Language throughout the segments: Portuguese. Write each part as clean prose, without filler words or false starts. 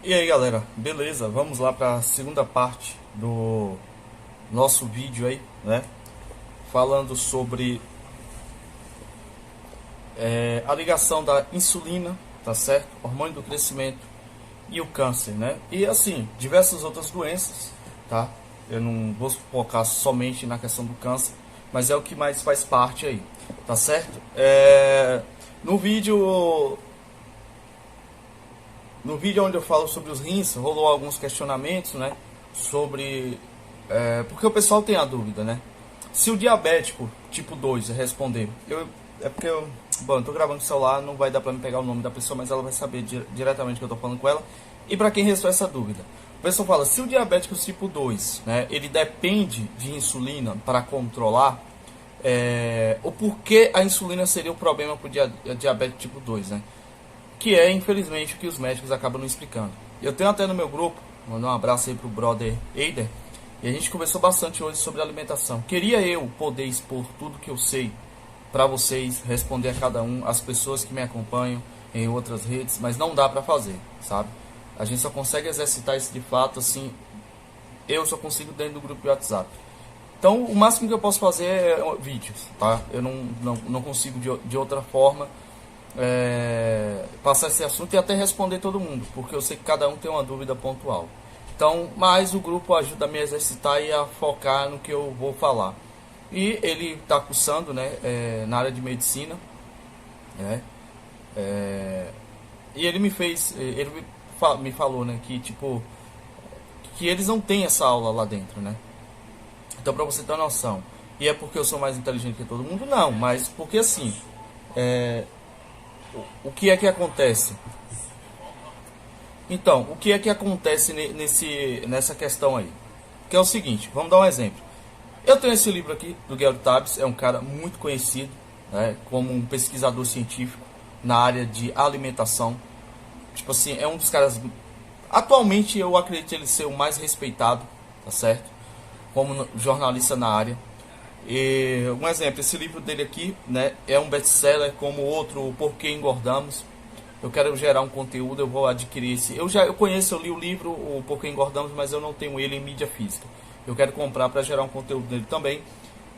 E aí galera, beleza? Vamos lá para a segunda parte do nosso vídeo aí, né? Falando sobre a ligação da insulina, tá certo? Hormônio do crescimento e o câncer, né? E assim, diversas outras doenças, tá? Eu não vou focar somente na questão do câncer, mas é o que mais faz parte aí, tá certo? No vídeo No vídeo onde eu falo sobre os rins, rolou alguns questionamentos, né? Sobre. Porque o pessoal tem a dúvida, né? Se o diabético tipo 2 responder. É porque eu. Bom, eu tô gravando com o celular, não vai dar pra me pegar o nome da pessoa, mas ela vai saber diretamente que eu tô falando com ela. E pra quem restou essa dúvida. O pessoal fala, se o diabético tipo 2, né, ele depende de insulina para controlar, o porquê a insulina seria o problema para o diabético tipo 2, né? Que é, infelizmente, o que os médicos acabam não explicando. Eu tenho até no meu grupo, mandar um abraço aí pro brother Eider, e a gente conversou bastante hoje sobre alimentação. Queria eu poder expor tudo que eu sei para vocês, responder a cada um, as pessoas que me acompanham em outras redes, mas não dá para fazer, sabe? A gente só consegue exercitar isso de fato, assim, eu só consigo dentro do grupo de WhatsApp. Então, o máximo que eu posso fazer é vídeos, tá? Eu não consigo de outra forma passar esse assunto e até responder todo mundo, porque eu sei que cada um tem uma dúvida pontual. Então, mas o grupo ajuda a me exercitar e a focar no que eu vou falar. E ele está cursando, né, na área de medicina, né, e ele me falou, né, que tipo que eles não têm essa aula lá dentro, né. Então, para você ter uma noção, e é porque eu sou mais inteligente que todo mundo, não, mas porque assim, o que é que acontece? Então, o que é que acontece nessa questão aí? Que é o seguinte, vamos dar um exemplo. Eu tenho esse livro aqui, do Gary Taubes, é um cara muito conhecido, né, como um pesquisador científico na área de alimentação. Tipo assim, é um dos caras... Atualmente eu acredito ele ser o mais respeitado, tá certo? Como jornalista na área. E um exemplo, esse livro dele aqui, né, é um best-seller como outro, o Porquê Engordamos. Eu quero gerar um conteúdo, eu vou adquirir esse. Eu conheço, eu li o livro, o Porquê Engordamos, mas eu não tenho ele em mídia física. Eu quero comprar para gerar um conteúdo dele também.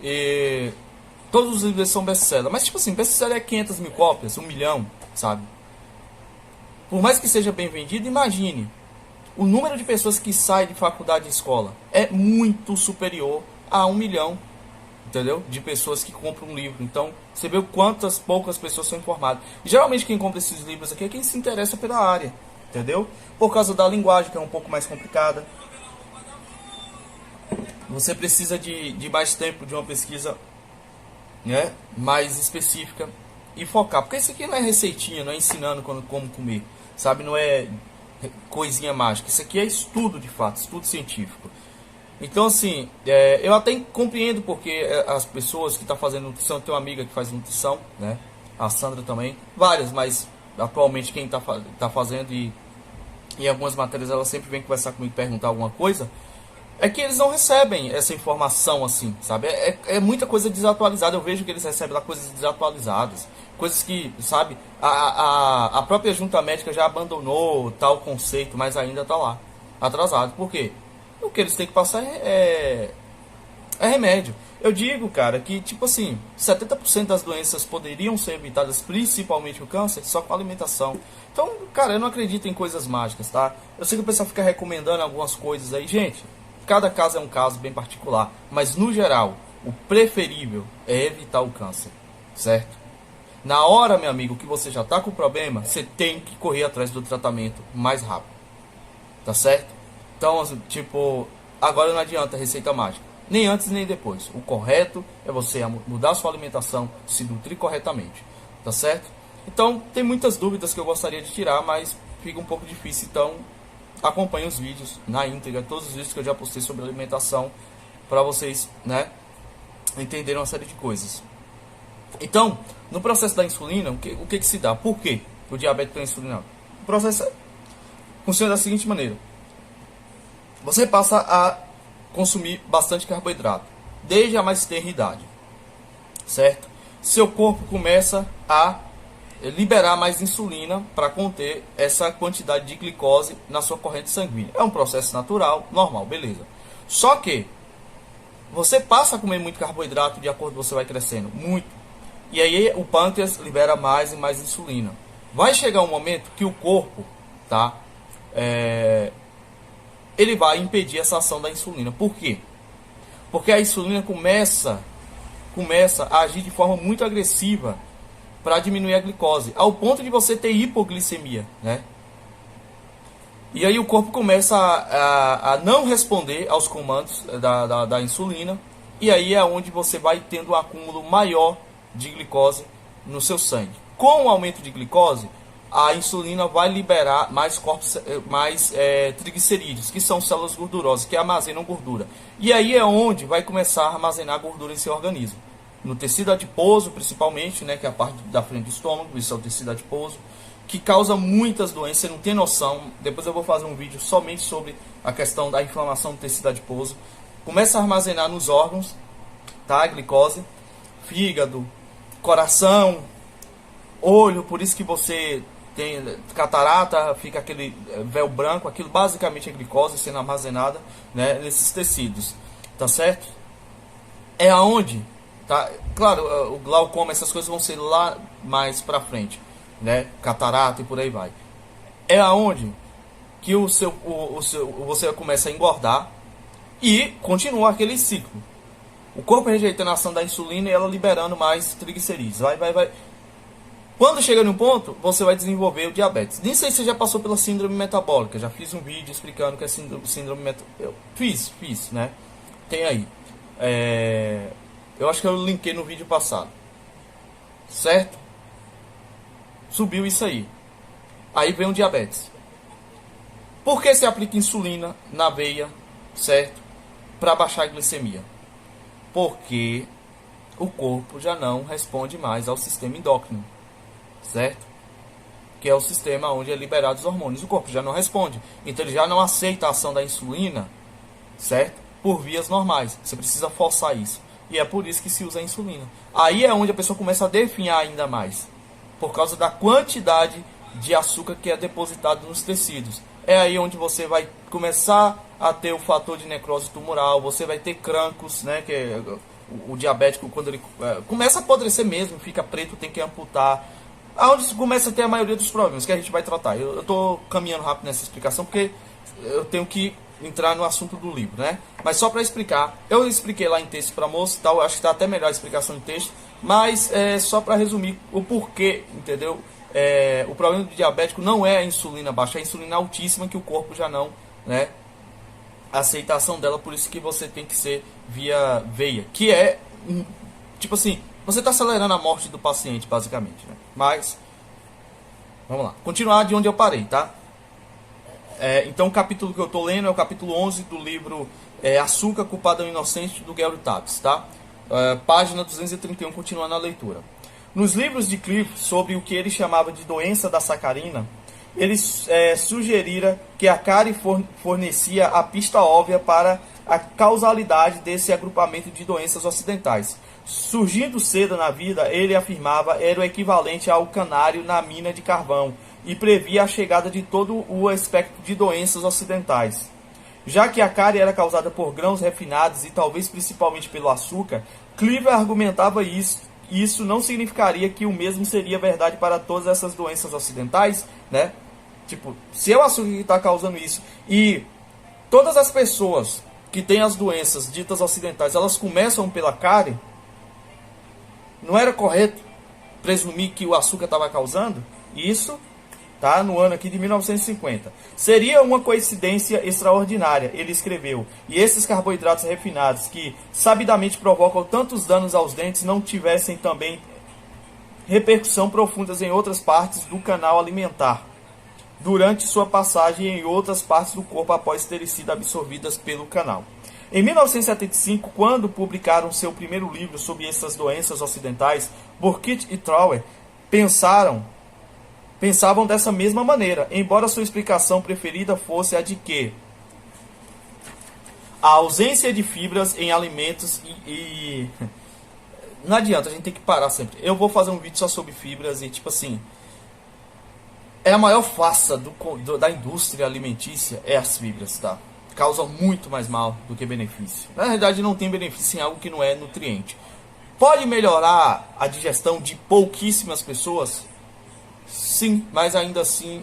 E todos os livros são best-seller, mas tipo assim, best-seller é 500 mil cópias, 1 milhão, sabe? Por mais que seja bem vendido, imagine. O número de pessoas que saem de faculdade e escola é muito superior a 1 milhão, entendeu? De pessoas que compram um livro. Então, você vê quantas poucas pessoas são informadas. E, geralmente quem compra esses livros aqui é quem se interessa pela área, entendeu? Por causa da linguagem, que é um pouco mais complicada. Você precisa de mais tempo, de uma pesquisa, né, mais específica e focar. Porque isso aqui não é receitinha, não é ensinando como comer, sabe? Não é coisinha mágica. Isso aqui é estudo de fato, estudo científico. Então, assim, eu até compreendo porque as pessoas que estão fazendo nutrição, tem uma amiga que faz nutrição, né? A Sandra também, várias, mas atualmente quem tá fazendo e em algumas matérias ela sempre vem conversar comigo, perguntar alguma coisa, é que eles não recebem essa informação assim, sabe? É muita coisa desatualizada, eu vejo que eles recebem lá coisas desatualizadas, coisas que, sabe, a própria junta médica já abandonou tal conceito, mas ainda tá lá, atrasado. Por quê? O que eles têm que passar é remédio. Eu digo, cara, que tipo assim, 70% das doenças poderiam ser evitadas, principalmente o câncer, só com alimentação. Então, cara, eu não acredito em coisas mágicas, tá? Eu sei que o pessoal fica recomendando algumas coisas aí, gente. Cada caso é um caso bem particular, mas no geral, o preferível é evitar o câncer, certo? Na hora, meu amigo, que você já tá com o problema, você tem que correr atrás do tratamento mais rápido, tá certo? Então, tipo, agora não adianta receita mágica. Nem antes nem depois. O correto é você mudar a sua alimentação, se nutrir corretamente. Tá certo? Então, tem muitas dúvidas que eu gostaria de tirar, mas fica um pouco difícil. Então, acompanhe os vídeos na íntegra, todos os vídeos que eu já postei sobre alimentação, para vocês, né, entenderem uma série de coisas. Então, no processo da insulina, o que se dá? Por que o diabetes tem insulina? O processo funciona da seguinte maneira. Você passa a consumir bastante carboidrato, desde a mais tenra idade, certo? Seu corpo começa a liberar mais insulina para conter essa quantidade de glicose na sua corrente sanguínea. É um processo natural, normal, beleza. Só que você passa a comer muito carboidrato de acordo com você vai crescendo, muito. E aí o pâncreas libera mais e mais insulina. Vai chegar um momento que o corpo, tá? Ele vai impedir essa ação da insulina. Por quê? Porque a insulina começa a agir de forma muito agressiva para diminuir a glicose, ao ponto de você ter hipoglicemia, né? E aí o corpo começa a não responder aos comandos da insulina, e aí é onde você vai tendo um acúmulo maior de glicose no seu sangue. Com o aumento de glicose, a insulina vai liberar mais triglicerídeos, que são células gordurosas, que armazenam gordura. E aí é onde vai começar a armazenar gordura em seu organismo. No tecido adiposo, principalmente, né, que é a parte da frente do estômago, isso é o tecido adiposo, que causa muitas doenças, você não tem noção. Depois eu vou fazer um vídeo somente sobre a questão da inflamação do tecido adiposo. Começa a armazenar nos órgãos, tá, a glicose, fígado, coração, olho, por isso que você tem catarata, fica aquele véu branco, aquilo basicamente é glicose sendo armazenada, né, nesses tecidos, tá certo? É aonde, tá? Claro, o glaucoma, essas coisas vão ser lá mais pra frente, né? Catarata e por aí vai. É aonde que você começa a engordar e continua aquele ciclo. O corpo rejeitando a ação da insulina e ela liberando mais triglicerídeos. Vai. Quando chega num ponto, você vai desenvolver o diabetes. Nem sei se você já passou pela síndrome metabólica. Já fiz um vídeo explicando que é síndrome metabólica. Eu fiz, né? Tem aí. Eu acho que eu linkei no vídeo passado. Certo? Subiu isso aí. Aí vem o diabetes. Por que se aplica insulina na veia, certo? Para baixar a glicemia. Porque o corpo já não responde mais ao sistema endócrino, certo? Que é o sistema onde é liberado os hormônios. O corpo já não responde. Então ele já não aceita a ação da insulina, certo? Por vias normais. Você precisa forçar isso. E é por isso que se usa a insulina. Aí é onde a pessoa começa a definhar ainda mais. Por causa da quantidade de açúcar que é depositado nos tecidos. É aí onde você vai começar a ter o fator de necrose tumoral, você vai ter crancos, né, que é o diabético, quando ele começa a apodrecer mesmo, fica preto, tem que amputar. Aonde se começa a ter a maioria dos problemas que a gente vai tratar. Eu estou caminhando rápido nessa explicação porque eu tenho que entrar no assunto do livro, né? Mas só para explicar, eu expliquei lá em texto para moço e tal, acho que está até melhor a explicação em texto, mas só para resumir o porquê, entendeu? O problema do diabético não é a insulina baixa, é a insulina altíssima que o corpo já não, né, a aceitação dela, por isso que você tem que ser via veia, que é, tipo assim, você está acelerando a morte do paciente, basicamente, né? Mas, vamos lá, continuar de onde eu parei, tá? Então o capítulo que eu estou lendo é o capítulo 11 do livro Açúcar, Culpado Inocente, do Gary Taubes, tá? Página 231, continuando a leitura. Nos livros de Cliff sobre o que ele chamava de doença da sacarina, ele sugerira que a cárie fornecia a pista óbvia para a causalidade desse agrupamento de doenças ocidentais. Surgindo cedo na vida, ele afirmava era o equivalente ao canário na mina de carvão e previa a chegada de todo o espectro de doenças ocidentais. Já que a cárie era causada por grãos refinados e talvez principalmente pelo açúcar, Cliff argumentava isso não significaria que o mesmo seria verdade para todas essas doenças ocidentais, né? Tipo, se é o açúcar que está causando isso e todas as pessoas que têm as doenças ditas ocidentais, elas começam pela cárie, não era correto presumir que o açúcar estava causando? Isso, tá? No ano aqui de 1950. Seria uma coincidência extraordinária, ele escreveu, e esses carboidratos refinados que sabidamente provocam tantos danos aos dentes não tivessem também repercussão profundas em outras partes do canal alimentar, durante sua passagem em outras partes do corpo após terem sido absorvidas pelo canal. Em 1975, quando publicaram seu primeiro livro sobre essas doenças ocidentais, Burkitt e Trower pensavam dessa mesma maneira, embora sua explicação preferida fosse a de que a ausência de fibras em alimentos não adianta, a gente tem que parar sempre. Eu vou fazer um vídeo só sobre fibras e tipo assim, é a maior farsa da indústria alimentícia, é as fibras, tá? Causam muito mais mal do que benefício. Na realidade, não tem benefício em algo que não é nutriente. Pode melhorar a digestão de pouquíssimas pessoas? Sim, mas ainda assim,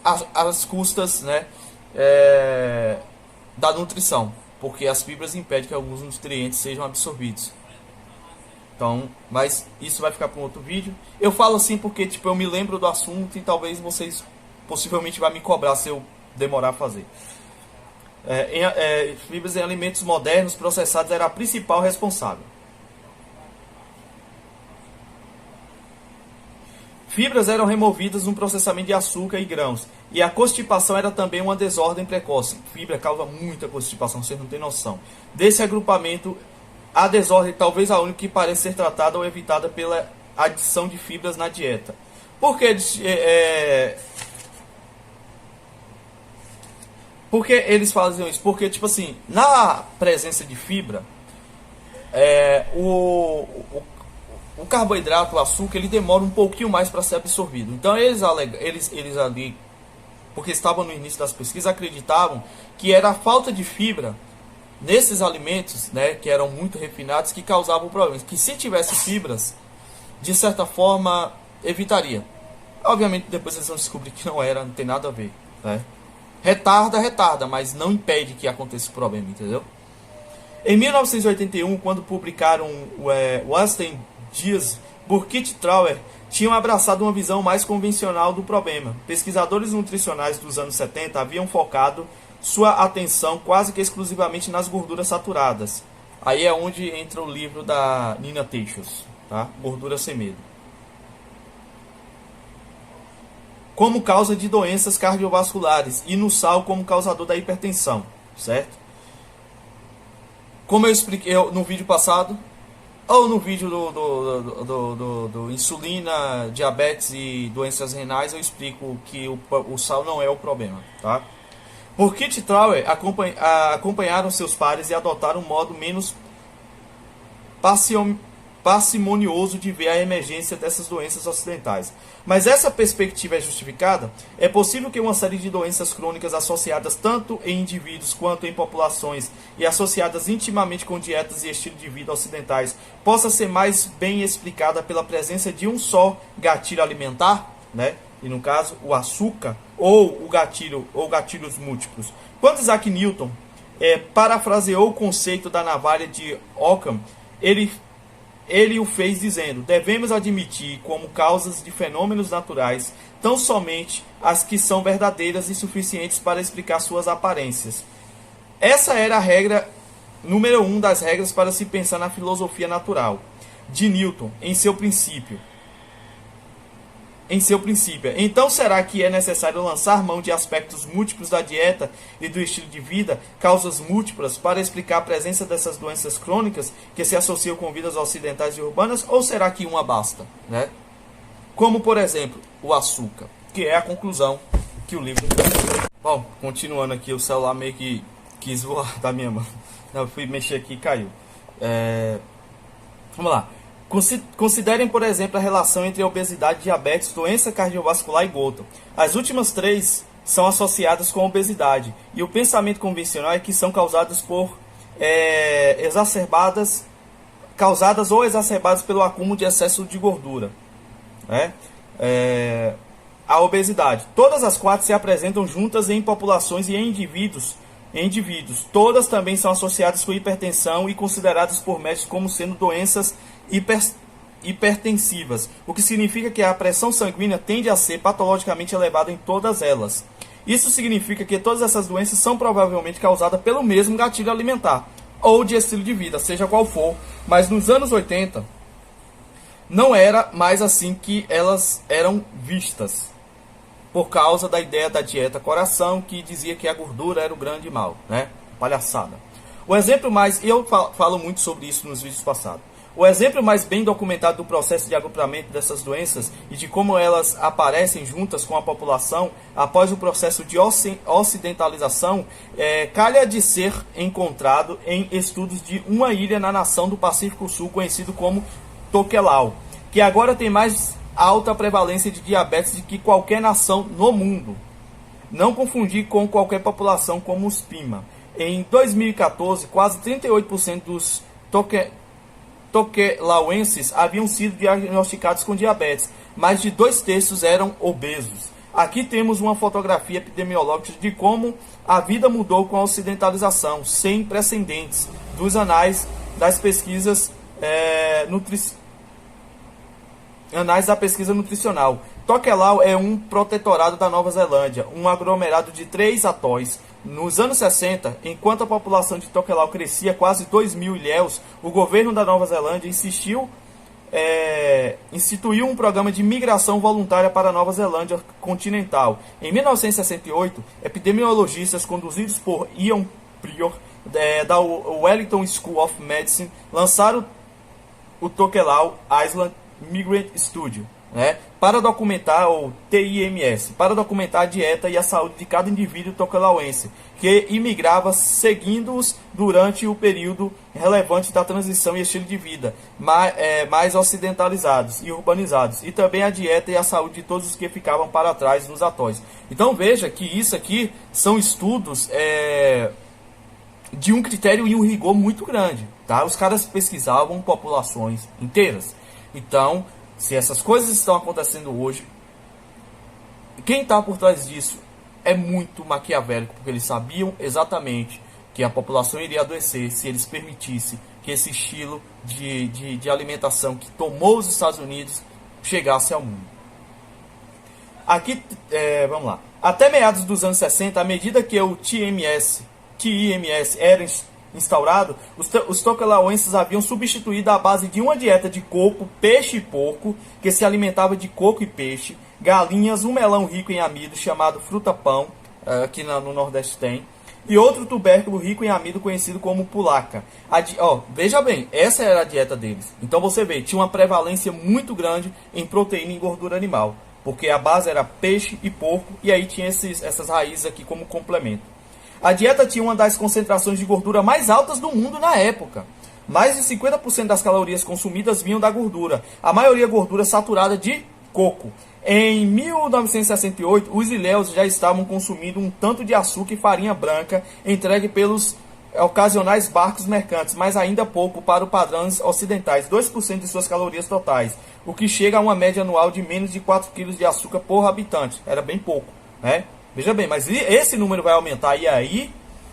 às custas, né, da nutrição, porque as fibras impedem que alguns nutrientes sejam absorvidos. Então, mas isso vai ficar para um outro vídeo. Eu falo assim porque tipo, eu me lembro do assunto e talvez vocês possivelmente vão me cobrar se eu demorar a fazer. Fibras em alimentos modernos processados era a principal responsável. Fibras eram removidas no processamento de açúcar e grãos. E a constipação era também uma desordem precoce. Fibra causa muita constipação, vocês não têm noção. Desse agrupamento, a desordem talvez a única que parece ser tratada ou evitada pela adição de fibras na dieta. Por que porque eles fazem isso? Porque, tipo assim, na presença de fibra, o carboidrato, o açúcar, ele demora um pouquinho mais para ser absorvido. Então eles ali, porque estavam no início das pesquisas, acreditavam que era a falta de fibra nesses alimentos, né, que eram muito refinados, que causavam problemas. Que se tivesse fibras, de certa forma, evitaria. Obviamente depois eles vão descobrir que não era, não tem nada a ver, né? Retarda, mas não impede que aconteça o problema, entendeu? Em 1981, quando publicaram Weinstein, Dias, Burkitt e Trauer tinham abraçado uma visão mais convencional do problema. Pesquisadores nutricionais dos anos 70 haviam focado sua atenção quase que exclusivamente nas gorduras saturadas. Aí é onde entra o livro da Nina Teixos, tá? Gordura Sem Medo. Como causa de doenças cardiovasculares e no sal como causador da hipertensão, certo? Como eu expliquei no vídeo passado, ou no vídeo do insulina, diabetes e doenças renais, eu explico que o sal não é o problema, tá? Burkitt e Trauer acompanharam seus pares e adotaram um modo menos parcimonioso de ver a emergência dessas doenças ocidentais. Mas essa perspectiva é justificada? É possível que uma série de doenças crônicas associadas tanto em indivíduos quanto em populações e associadas intimamente com dietas e estilo de vida ocidentais possa ser mais bem explicada pela presença de um só gatilho alimentar, né? E no caso o açúcar ou o gatilho ou gatilhos múltiplos. Quando Isaac Newton parafraseou o conceito da navalha de Occam, ele o fez dizendo: devemos admitir como causas de fenômenos naturais tão somente as que são verdadeiras e suficientes para explicar suas aparências. Essa era a regra número 1 das regras para se pensar na filosofia natural de Newton em seu princípio. Então, será que é necessário lançar mão de aspectos múltiplos da dieta e do estilo de vida, causas múltiplas, para explicar a presença dessas doenças crônicas que se associam com vidas ocidentais e urbanas, ou será que uma basta, né? Como, por exemplo, o açúcar, que é a conclusão que o livro... Bom, continuando aqui, o celular meio que quis voar da minha mão. Eu fui mexer aqui e caiu. Vamos lá. Considerem, por exemplo, a relação entre a obesidade, diabetes, doença cardiovascular e gota. As últimas três são associadas com a obesidade, e o pensamento convencional é que são causadas causadas ou exacerbadas pelo acúmulo de excesso de gordura, né? A obesidade. Todas as quatro se apresentam juntas em populações e em indivíduos. Todas também são associadas com hipertensão e consideradas por médicos como sendo doenças hipertensivas, o que significa que a pressão sanguínea tende a ser patologicamente elevada em todas elas. Isso significa que todas essas doenças são provavelmente causadas pelo mesmo gatilho alimentar ou de estilo de vida, seja qual for, mas nos anos 80 não era mais assim que elas eram vistas, por causa da ideia da dieta coração, que dizia que a gordura era o grande mal, né? Palhaçada. O exemplo mais, e eu falo muito sobre isso nos vídeos passados, o exemplo mais bem documentado do processo de agrupamento dessas doenças e de como elas aparecem juntas com a população após o processo de ocidentalização calha de ser encontrado em estudos de uma ilha na nação do Pacífico Sul conhecido como Tokelau, que agora tem mais alta prevalência de diabetes de que qualquer nação no mundo. Não confundir com qualquer população como os PIMA. Em 2014, quase 38% dos toquelauenses haviam sido diagnosticados com diabetes. Mais de 2/3 eram obesos. Aqui temos uma fotografia epidemiológica de como a vida mudou com a ocidentalização, sem precedentes, dos anais das pesquisas anais da pesquisa nutricional. Tokelau é um protetorado da Nova Zelândia, um aglomerado de 3 atóis. Nos anos 60, enquanto a população de Tokelau crescia quase 2.000 ilhéus, o governo da Nova Zelândia instituiu um programa de migração voluntária para a Nova Zelândia continental. Em 1968, epidemiologistas conduzidos por Ian Prior, da Wellington School of Medicine, lançaram o Tokelau Island Migrant Study, para documentar o TIMS, para documentar a dieta e a saúde de cada indivíduo tokelauense que imigrava, seguindo-os durante o período relevante da transição e estilo de vida mais ocidentalizados e urbanizados, e também a dieta e a saúde de todos os que ficavam para trás nos atóis. Então veja que isso aqui são estudos de um critério e um rigor muito grande, tá? Os caras pesquisavam populações inteiras. Então, se essas coisas estão acontecendo hoje, quem está por trás disso é muito maquiavélico, porque eles sabiam exatamente que a população iria adoecer se eles permitissem que esse estilo de alimentação que tomou os Estados Unidos chegasse ao mundo. Aqui, vamos lá. Até meados dos anos 60, à medida que o TIMS era instaurado, os tokelauenses haviam substituído a base de uma dieta de coco, peixe e porco, que se alimentava de coco e peixe, galinhas, um melão rico em amido chamado fruta-pão, aqui no Nordeste tem, e outro tubérculo rico em amido conhecido como pulaca. Veja bem, essa era a dieta deles. Então você vê, tinha uma prevalência muito grande em proteína e gordura animal, porque a base era peixe e porco, e aí tinha essas raízes aqui como complemento. A dieta tinha uma das concentrações de gordura mais altas do mundo na época. Mais de 50% das calorias consumidas vinham da gordura, a maioria gordura saturada de coco. Em 1968, os ilhéus já estavam consumindo um tanto de açúcar e farinha branca entregue pelos ocasionais barcos mercantes, mas ainda pouco para os padrões ocidentais, 2% de suas calorias totais, o que chega a uma média anual de menos de 4 kg de açúcar por habitante. Era bem pouco, né? Veja bem, mas esse número vai aumentar e aí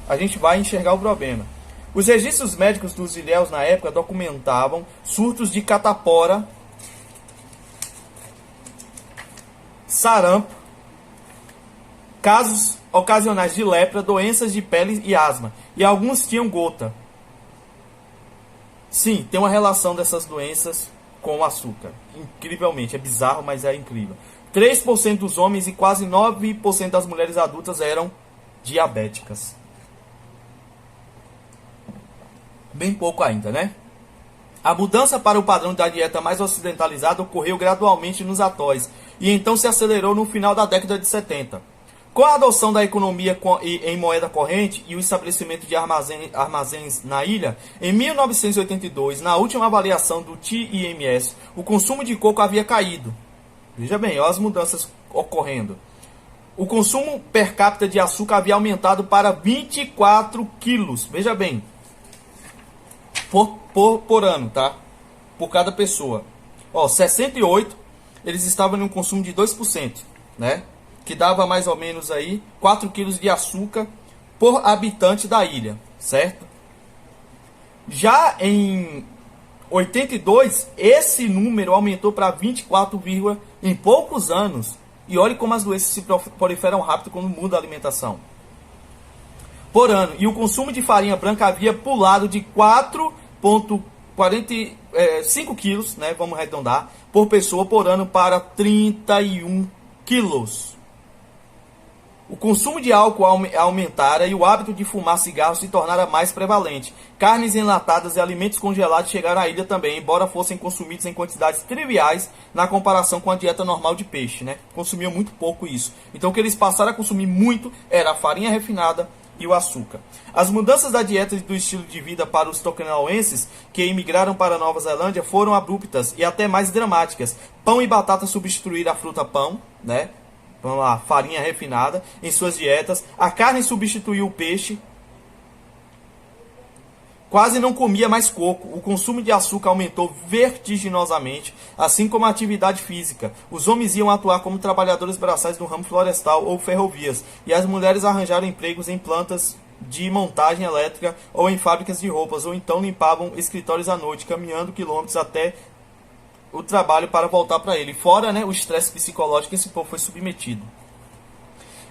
a gente vai enxergar o problema. Os registros médicos dos ilhéus na época documentavam surtos de catapora, sarampo, casos ocasionais de lepra, doenças de pele e asma. E alguns tinham gota. Sim, tem uma relação dessas doenças com o açúcar. Incrivelmente, é bizarro, mas é incrível. 3% dos homens e quase 9% das mulheres adultas eram diabéticas. Bem pouco ainda, né? A mudança para o padrão da dieta mais ocidentalizada ocorreu gradualmente nos atóis e então se acelerou no final da década de 70. Com a adoção da economia em moeda corrente e o estabelecimento de armazéns na ilha, em 1982, na última avaliação do TIMS, o consumo de coco havia caído. Veja bem, olha as mudanças ocorrendo. O consumo per capita de açúcar havia aumentado para 24 quilos. Veja bem, por ano, tá? Por cada pessoa. 68, eles estavam em um consumo de 2%, né? Que dava mais ou menos aí 4 quilos de açúcar por habitante da ilha, certo? Já em 82, esse número aumentou para 24, em poucos anos. E olhe como as doenças se proliferam rápido quando muda a alimentação. Por ano. E o consumo de farinha branca havia pulado de 4,45 quilos, né, vamos arredondar, por pessoa por ano para 31 quilos. O consumo de álcool aumentara e o hábito de fumar cigarro se tornara mais prevalente. Carnes enlatadas e alimentos congelados chegaram à ilha também, embora fossem consumidos em quantidades triviais na comparação com a dieta normal de peixe, né? Consumiam muito pouco isso. Então o que eles passaram a consumir muito era a farinha refinada, e o açúcar. As mudanças da dieta e do estilo de vida para os tokenauenses que emigraram para a Nova Zelândia foram abruptas e até mais dramáticas. Pão e batata substituíram a fruta pão, né? Vamos lá, farinha refinada em suas dietas. A carne substituiu o peixe. Quase não comia mais coco. O consumo de açúcar aumentou vertiginosamente, assim como a atividade física. Os homens iam atuar como trabalhadores braçais no ramo florestal ou ferrovias, e as mulheres arranjaram empregos em plantas de montagem elétrica ou em fábricas de roupas, ou então limpavam escritórios à noite, caminhando quilômetros até o trabalho para voltar para ele. Fora, né, o estresse psicológico que esse povo foi submetido.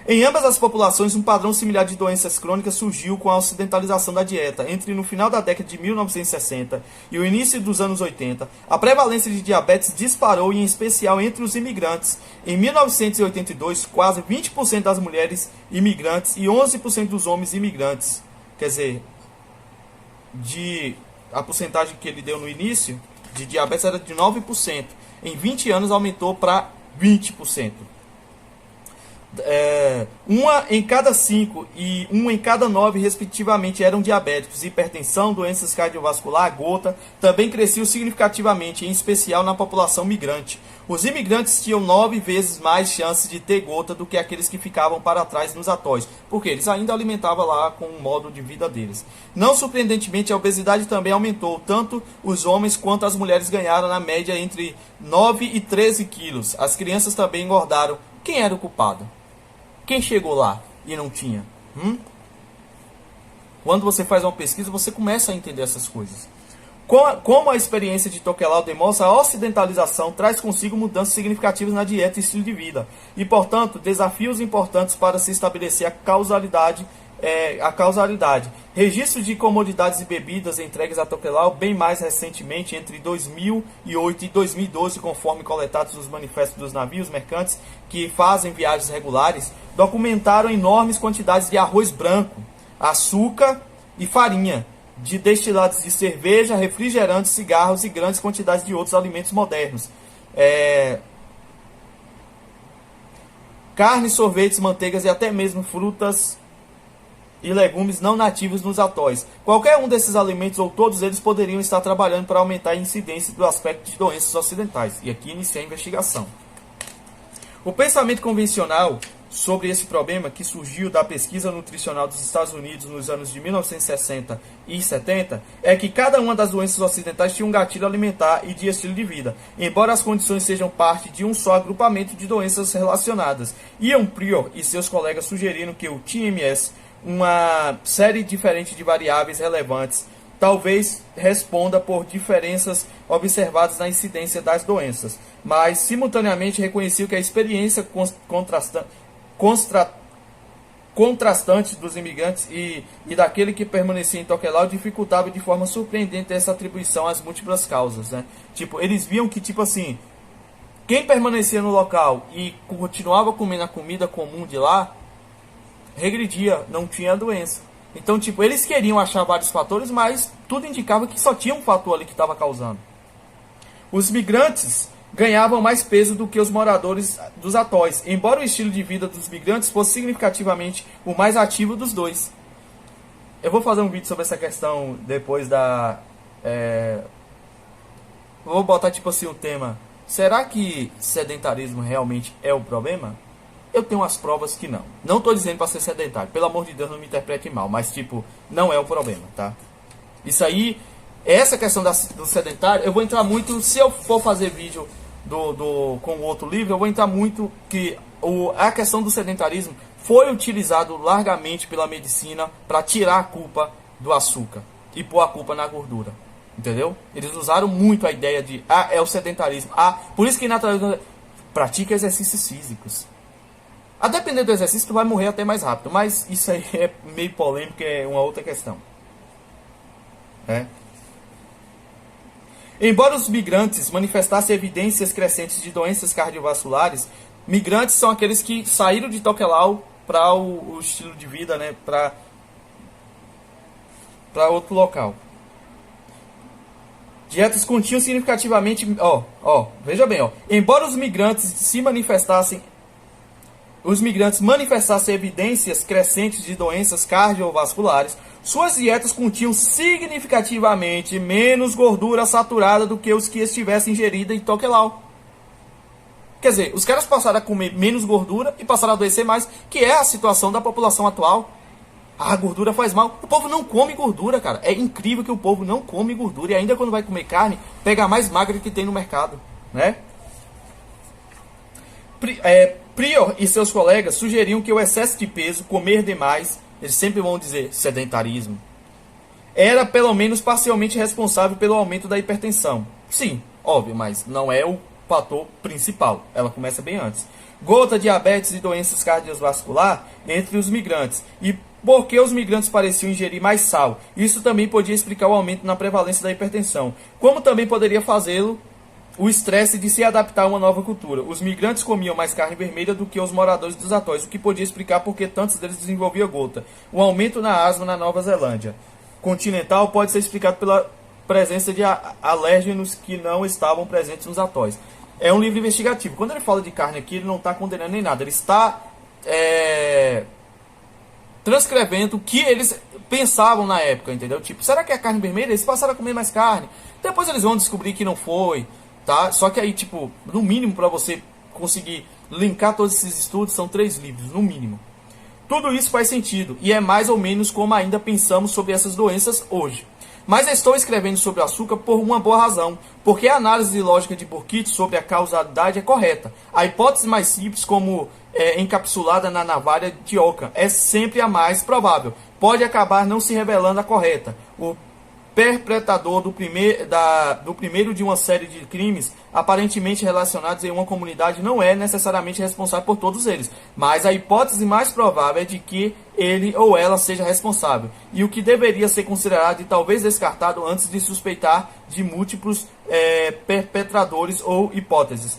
Em ambas as populações, um padrão similar de doenças crônicas surgiu com a ocidentalização da dieta. Entre no final da década de 1960 e o início dos anos 80, a prevalência de diabetes disparou, em especial entre os imigrantes. Em 1982, quase 20% das mulheres imigrantes e 11% dos homens imigrantes, quer dizer, a porcentagem que ele deu no início de diabetes era de 9%. Em 20 anos aumentou para 20%. Uma em cada 5 e 1 em cada 9, respectivamente, eram diabéticos. Hipertensão, doenças cardiovasculares, gota, também cresceu significativamente, em especial na população migrante. Os imigrantes tinham 9 vezes mais chances de ter gota do que aqueles que ficavam para trás nos atóis, porque eles ainda alimentavam lá com o modo de vida deles. Não surpreendentemente, a obesidade também aumentou. Tanto os homens quanto as mulheres ganharam na média entre 9 e 13 quilos. As crianças também engordaram. Quem era o culpado? Quem chegou lá e não tinha? Quando você faz uma pesquisa, você começa a entender essas coisas. Como a experiência de Tokelau demonstra, a ocidentalização traz consigo mudanças significativas na dieta e estilo de vida. E, portanto, desafios importantes para se estabelecer a causalidade. Registros de comodidades e bebidas entregues a Tokelau bem mais recentemente, entre 2008 e 2012, conforme coletados nos manifestos dos navios mercantes que fazem viagens regulares, documentaram enormes quantidades de arroz branco, açúcar e farinha, de destilados de cerveja, refrigerantes, cigarros e grandes quantidades de outros alimentos modernos. Carne, sorvetes, manteigas e até mesmo frutas e legumes não nativos nos atóis. Qualquer um desses alimentos ou todos eles poderiam estar trabalhando para aumentar a incidência do aspecto de doenças ocidentais. E aqui inicia a investigação. O pensamento convencional sobre esse problema, que surgiu da pesquisa nutricional dos Estados Unidos nos anos de 1960 e 70, é que cada uma das doenças ocidentais tinha um gatilho alimentar e de estilo de vida, embora as condições sejam parte de um só agrupamento de doenças relacionadas. Ian Prior e seus colegas sugeriram que o TMS, uma série diferente de variáveis relevantes, talvez responda por diferenças observadas na incidência das doenças, mas simultaneamente reconheceu que a experiência contrastante dos imigrantes e daquele que permanecia em Tokelau dificultava de forma surpreendente essa atribuição às múltiplas causas, né? Tipo, eles viam que, tipo assim, quem permanecia no local e continuava comendo a comida comum de lá, regredia, não tinha doença. Então, tipo, eles queriam achar vários fatores, mas tudo indicava que só tinha um fator ali que estava causando. Os migrantes ganhavam mais peso do que os moradores dos atóis, embora o estilo de vida dos migrantes fosse significativamente o mais ativo dos dois. Eu vou fazer um vídeo sobre essa questão depois da... Vou botar tipo assim o tema: será que sedentarismo realmente é o problema? Eu tenho as provas que não. Não estou dizendo para ser sedentário, pelo amor de Deus, não me interprete mal, mas tipo, não é o problema, tá? Isso aí, essa questão do sedentário, eu vou entrar muito, se eu for fazer vídeo com o outro livro, eu vou entrar muito que a questão do sedentarismo foi utilizado largamente pela medicina para tirar a culpa do açúcar e pôr a culpa na gordura. Entendeu? Eles usaram muito a ideia de, é o sedentarismo. Por isso que na tradição, pratica exercícios físicos. A depender do exercício, tu vai morrer até mais rápido. Mas isso aí é meio polêmico, é uma outra questão. Embora os migrantes manifestassem evidências crescentes de doenças cardiovasculares, migrantes são aqueles que saíram de Tokelau para o estilo de vida, né, para outro local. Dietas continham significativamente... veja bem, embora os migrantes se manifestassem os migrantes manifestassem evidências crescentes de doenças cardiovasculares, suas dietas continham significativamente menos gordura saturada do que os que estivessem ingerida em Tokelau. Quer dizer, os caras passaram a comer menos gordura e passaram a adoecer mais, que é a situação da população atual. A gordura faz mal. O povo não come gordura, cara. É incrível que o povo não come gordura. E ainda quando vai comer carne, pega a mais magra que tem no mercado, né? Prior e seus colegas sugeriam que o excesso de peso, comer demais, eles sempre vão dizer sedentarismo, era pelo menos parcialmente responsável pelo aumento da hipertensão. Sim, óbvio, mas não é o fator principal. Ela começa bem antes. Gota, diabetes e doenças cardiovasculares entre os migrantes. E porque os migrantes pareciam ingerir mais sal. Isso também podia explicar o aumento na prevalência da hipertensão. Como também poderia fazê-lo o estresse de se adaptar a uma nova cultura. Os migrantes comiam mais carne vermelha do que os moradores dos atóis, o que podia explicar porque tantos deles desenvolviam gota. O aumento na asma na Nova Zelândia continental pode ser explicado pela presença de alérgenos que não estavam presentes nos atóis. É um livro investigativo. Quando ele fala de carne aqui, ele não está condenando nem nada. Ele está transcrevendo o que eles pensavam na época, entendeu? Tipo, será que é a carne vermelha? Eles passaram a comer mais carne. Depois eles vão descobrir que não foi, tá? Só que aí, tipo, no mínimo, para você conseguir linkar todos esses estudos, são 3 livros, no mínimo. Tudo isso faz sentido, e é mais ou menos como ainda pensamos sobre essas doenças hoje. Mas estou escrevendo sobre o açúcar por uma boa razão, porque a análise lógica de Burkitt sobre a causalidade é correta. A hipótese mais simples, como encapsulada na navalha de Ockham, é sempre a mais provável. Pode acabar não se revelando a correta. O perpetrador do primeiro de uma série de crimes aparentemente relacionados em uma comunidade não é necessariamente responsável por todos eles, mas a hipótese mais provável é de que ele ou ela seja responsável, e o que deveria ser considerado e talvez descartado antes de suspeitar de múltiplos perpetradores ou hipóteses.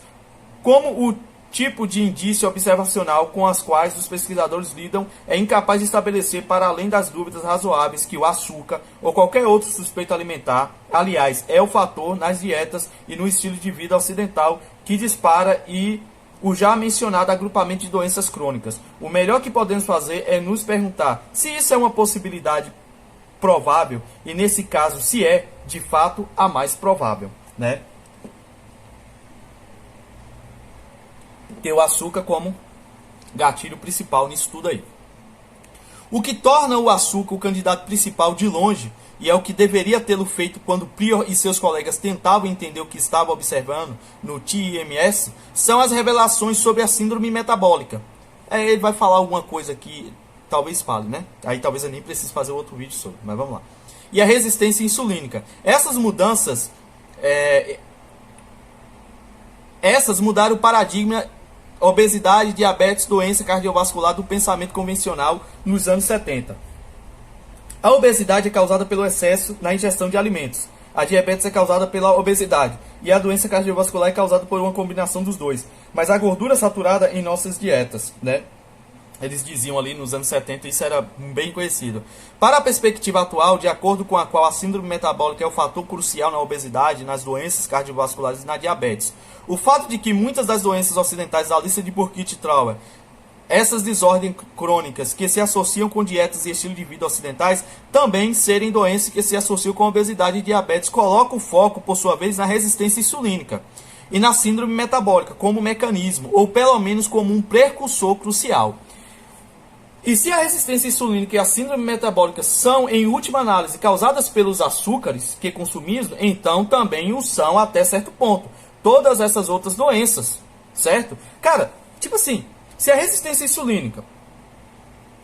Como o tipo de indício observacional com as quais os pesquisadores lidam é incapaz de estabelecer, para além das dúvidas razoáveis, que o açúcar ou qualquer outro suspeito alimentar, aliás, é o fator nas dietas e no estilo de vida ocidental que dispara e o já mencionado agrupamento de doenças crônicas. O melhor que podemos fazer é nos perguntar se isso é uma possibilidade provável e, nesse caso, se é, de fato, a mais provável, né? Ter o açúcar como gatilho principal nisso tudo aí. O que torna o açúcar o candidato principal de longe, e é o que deveria tê-lo feito quando Prior e seus colegas tentavam entender o que estavam observando no TIMS, são as revelações sobre a síndrome metabólica. Ele vai falar alguma coisa que talvez fale, né? Aí talvez eu nem precise fazer outro vídeo sobre, mas vamos lá. E a resistência insulínica. Essas mudanças mudaram o paradigma obesidade, diabetes, doença cardiovascular do pensamento convencional nos anos 70. A obesidade é causada pelo excesso na ingestão de alimentos. A diabetes é causada pela obesidade. E a doença cardiovascular é causada por uma combinação dos dois. Mas a gordura saturada em nossas dietas, né? Eles diziam ali nos anos 70, isso era bem conhecido. Para a perspectiva atual, de acordo com a qual a síndrome metabólica é o fator crucial na obesidade, nas doenças cardiovasculares e na diabetes. O fato de que muitas das doenças ocidentais da lista de Burkitt e Trauer, essas desordens crônicas que se associam com dietas e estilo de vida ocidentais, também serem doenças que se associam com obesidade e diabetes, coloca o foco, por sua vez, na resistência insulínica e na síndrome metabólica como mecanismo, ou pelo menos como um precursor crucial. E se a resistência insulínica e a síndrome metabólica são, em última análise, causadas pelos açúcares que consumimos, então também o são até certo ponto. Todas essas outras doenças, certo? Cara, tipo assim, se a resistência insulínica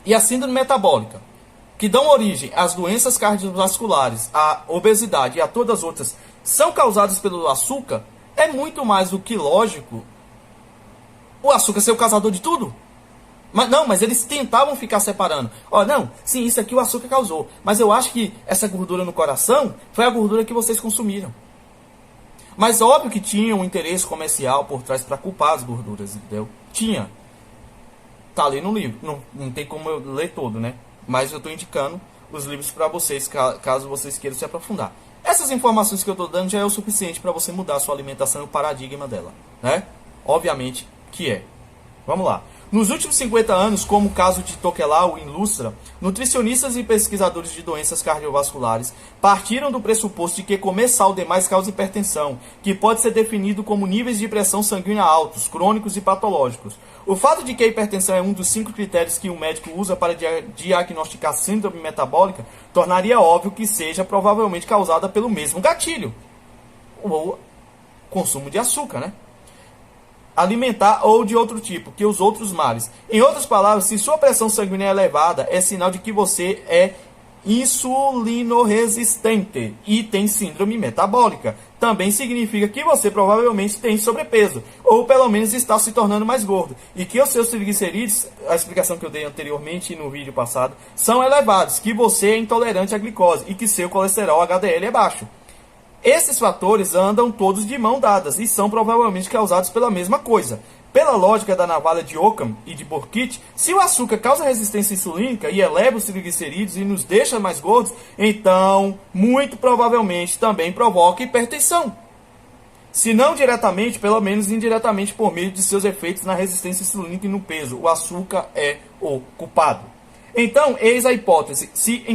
e a síndrome metabólica, que dão origem às doenças cardiovasculares, à obesidade e a todas as outras, são causadas pelo açúcar, é muito mais do que lógico o açúcar ser o causador de tudo. Mas eles tentavam ficar separando. Não, sim, isso aqui o açúcar causou. Mas eu acho que essa gordura no coração foi a gordura que vocês consumiram. Mas óbvio que tinha um interesse comercial por trás para culpar as gorduras, entendeu? Tinha. Tá ali no livro. Não tem como eu ler todo, né? Mas eu estou indicando os livros para vocês, caso vocês queiram se aprofundar. Essas informações que eu estou dando já é o suficiente para você mudar a sua alimentação e o paradigma dela, né? Obviamente que é. Vamos lá. Nos últimos 50 anos, como o caso de Tokelau ilustra, nutricionistas e pesquisadores de doenças cardiovasculares partiram do pressuposto de que comer sal demais causa hipertensão, que pode ser definido como níveis de pressão sanguínea altos, crônicos e patológicos. O fato de que a hipertensão é um dos 5 critérios que um médico usa para diagnosticar síndrome metabólica tornaria óbvio que seja provavelmente causada pelo mesmo gatilho, o consumo de açúcar, né? Alimentar ou de outro tipo, que os outros males. Em outras palavras, se sua pressão sanguínea é elevada, é sinal de que você é insulinoresistente e tem síndrome metabólica. Também significa que você provavelmente tem sobrepeso, ou pelo menos está se tornando mais gordo, e que os seus triglicerídeos, a explicação que eu dei anteriormente no vídeo passado, são elevados, que você é intolerante à glicose e que seu colesterol HDL é baixo. Esses fatores andam todos de mão dadas e são provavelmente causados pela mesma coisa. Pela lógica da navalha de Ockham e de Burkitt, se o açúcar causa resistência insulínica e eleva os triglicerídeos e nos deixa mais gordos, então, muito provavelmente, também provoca hipertensão. Se não diretamente, pelo menos indiretamente por meio de seus efeitos na resistência insulínica e no peso. O açúcar é o culpado. Então, eis a hipótese. Se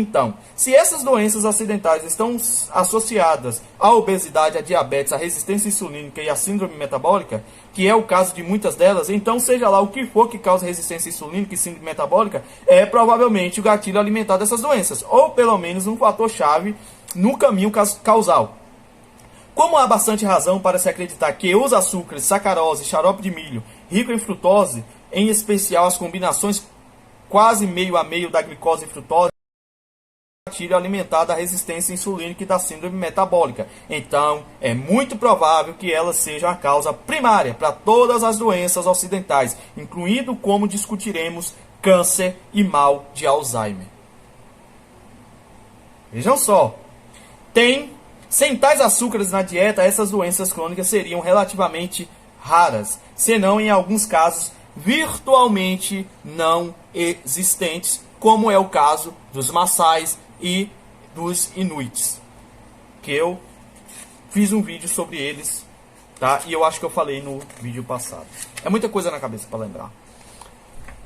essas doenças acidentais estão associadas à obesidade, à diabetes, à resistência insulínica e à síndrome metabólica, que é o caso de muitas delas, então seja lá o que for que cause resistência insulínica e síndrome metabólica, é provavelmente o gatilho alimentar dessas doenças, ou pelo menos um fator-chave no caminho causal. Como há bastante razão para se acreditar que os açúcares, sacarose, xarope de milho, rico em frutose, em especial as combinações quase meio a meio da glicose e frutose, gatilho alimentar da resistência insulínica e da síndrome metabólica. Então, é muito provável que elas sejam a causa primária para todas as doenças ocidentais, incluindo, como discutiremos, câncer e mal de Alzheimer. Vejam só, sem tais açúcares na dieta, essas doenças crônicas seriam relativamente raras, senão em alguns casos virtualmente não existentes, como é o caso dos Maasais e dos Inuits, que eu fiz um vídeo sobre eles, tá? E eu acho que eu falei no vídeo passado. É muita coisa na cabeça para lembrar.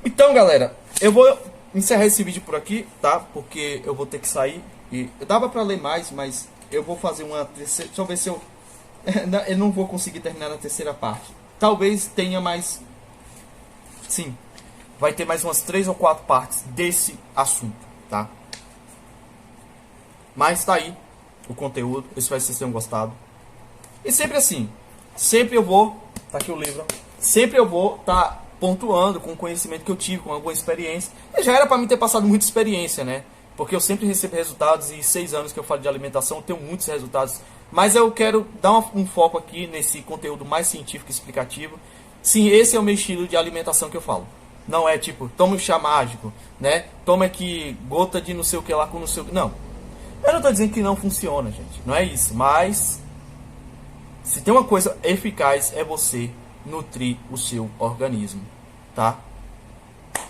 Então, galera, eu vou encerrar esse vídeo por aqui, tá? Porque eu vou ter que sair. E dava para ler mais, mas eu vou fazer uma terceira. Deixa eu ver se eu não vou conseguir terminar na terceira parte. Talvez tenha mais. Sim, vai ter mais umas 3 ou 4 partes desse assunto, tá? Mas tá aí o conteúdo, espero que vocês tenham gostado. E sempre assim, sempre eu vou, tá aqui o livro, sempre eu vou tá pontuando com o conhecimento que eu tive, com alguma experiência. E já era para mim ter passado muita experiência, né? Porque eu sempre recebo resultados e 6 anos que eu falo de alimentação, eu tenho muitos resultados. Mas eu quero dar um foco aqui nesse conteúdo mais científico e explicativo. Sim, esse é o meu estilo de alimentação que eu falo. Não é tipo, toma um chá mágico, né? Toma aqui gota de não sei o que lá com não sei o que. Não. Eu não estou dizendo que não funciona, gente. Não é isso. Mas se tem uma coisa eficaz é você nutrir o seu organismo, tá?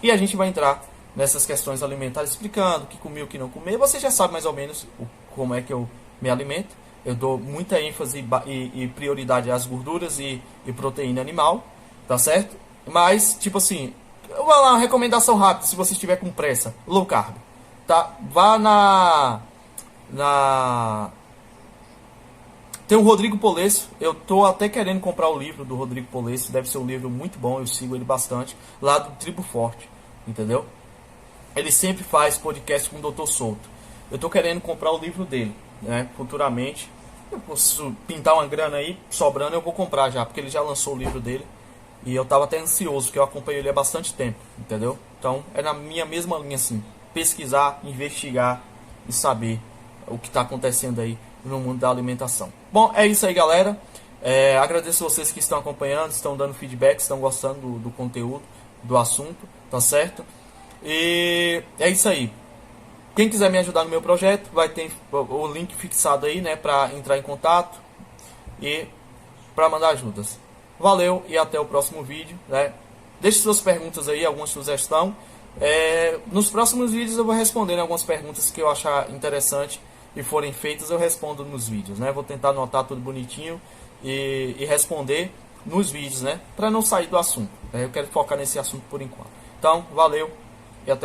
E a gente vai entrar nessas questões alimentares explicando o que comer, o que não comer. Você já sabe mais ou menos como é que eu me alimento. Eu dou muita ênfase e prioridade às gorduras e proteína animal. Tá certo? Mas, tipo assim, uma recomendação rápida, se você estiver com pressa, low carb, tá? Vá Tem o Rodrigo Polesso, eu tô até querendo comprar o livro do Rodrigo Polesso, deve ser um livro muito bom, eu sigo ele bastante, lá do Tribo Forte, entendeu? Ele sempre faz podcast com o Dr. Souto. Eu tô querendo comprar o livro dele, né? Futuramente, eu posso pintar uma grana aí, sobrando eu vou comprar já, porque ele já lançou o livro dele. E eu tava até ansioso, porque eu acompanho ele há bastante tempo, entendeu? Então, é na minha mesma linha, assim. Pesquisar, investigar e saber o que está acontecendo aí no mundo da alimentação. Bom, é isso aí, galera. Agradeço vocês que estão acompanhando, estão dando feedback, estão gostando do conteúdo, do assunto, tá certo? E é isso aí. Quem quiser me ajudar no meu projeto, vai ter o link fixado aí, né, para entrar em contato e para mandar ajudas. Valeu e até o próximo vídeo, né? Deixe suas perguntas aí, alguma sugestão. Nos próximos vídeos eu vou respondendo algumas perguntas que eu achar interessante e forem feitas, eu respondo nos vídeos, né? Vou tentar anotar tudo bonitinho e responder nos vídeos, né? Para não sair do assunto. Eu quero focar nesse assunto por enquanto. Então, valeu e até o